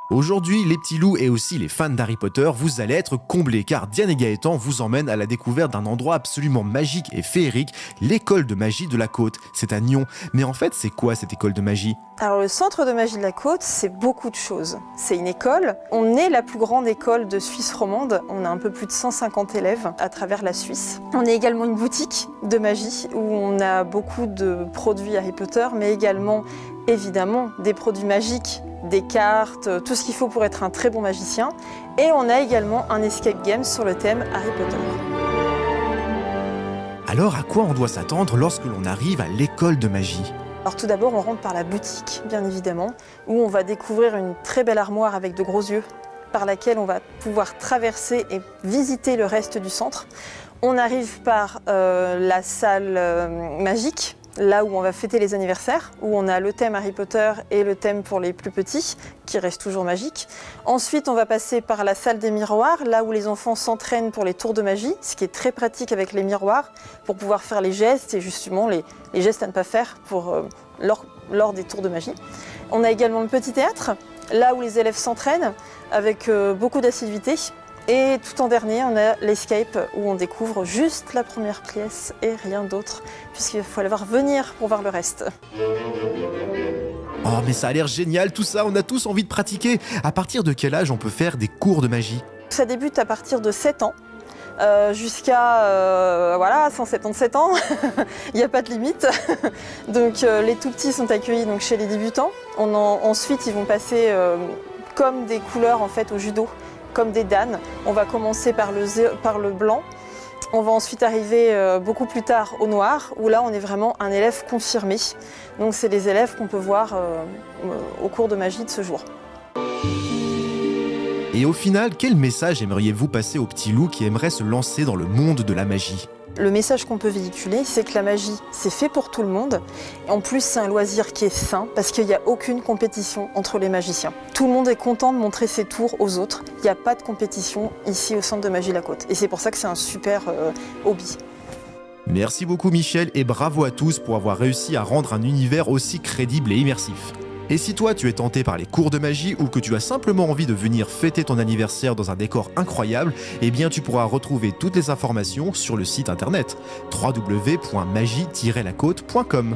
Aujourd'hui, les petits loups et aussi les fans d'Harry Potter, vous allez être comblés car Diane et Gaëtan vous emmènent à la découverte d'un endroit absolument magique et féerique, l'école de magie de la Côte. C'est à Nyon. Mais en fait, c'est quoi cette école de magie ? Alors le centre de magie de la Côte, c'est beaucoup de choses. C'est une école. On est la plus grande école de Suisse romande. On a un peu plus de 150 élèves à travers la Suisse. On est également une boutique de magie où on a beaucoup de produits Harry Potter, mais également, évidemment, des produits magiques, des cartes, tout ce qu'il faut pour être un très bon magicien. Et on a également un escape game sur le thème Harry Potter. Alors à quoi on doit s'attendre lorsque l'on arrive à l'école de magie ? Alors tout d'abord, on rentre par la boutique, bien évidemment, où on va découvrir une très belle armoire avec de gros yeux, par laquelle on va pouvoir traverser et visiter le reste du centre. On arrive par la salle magique, là où on va fêter les anniversaires, où on a le thème Harry Potter et le thème pour les plus petits, qui reste toujours magique. Ensuite, on va passer par la salle des miroirs, là où les enfants s'entraînent pour les tours de magie, ce qui est très pratique avec les miroirs, pour pouvoir faire les gestes et justement les gestes à ne pas faire lors des tours de magie. On a également le petit théâtre, là où les élèves s'entraînent, avec beaucoup d'assiduité. Et tout en dernier, on a l'escape où on découvre juste la première pièce et rien d'autre, puisqu'il faut falloir venir pour voir le reste. Oh mais ça a l'air génial tout ça, on a tous envie de pratiquer. À partir de quel âge on peut faire des cours de magie ? Ça débute à partir de 7 ans. Jusqu'à 177 ans, il n'y a pas de limite. Donc les tout petits sont accueillis donc, chez les débutants. Ensuite, ils vont passer comme des couleurs en fait, au judo, comme des danes. On va commencer par le blanc. On va ensuite arriver beaucoup plus tard au noir, où là on est vraiment un élève confirmé. Donc c'est les élèves qu'on peut voir au cours de magie de ce jour. Et au final, quel message aimeriez-vous passer aux petits loups qui aimeraient se lancer dans le monde de la magie ? Le message qu'on peut véhiculer, c'est que la magie, c'est fait pour tout le monde. En plus, c'est un loisir qui est sain, parce qu'il n'y a aucune compétition entre les magiciens. Tout le monde est content de montrer ses tours aux autres. Il n'y a pas de compétition ici au centre de magie La Côte. Et c'est pour ça que c'est un super hobby. Merci beaucoup Michel et bravo à tous pour avoir réussi à rendre un univers aussi crédible et immersif. Et si toi tu es tenté par les cours de magie ou que tu as simplement envie de venir fêter ton anniversaire dans un décor incroyable, eh bien tu pourras retrouver toutes les informations sur le site internet www.magie-lacote.com.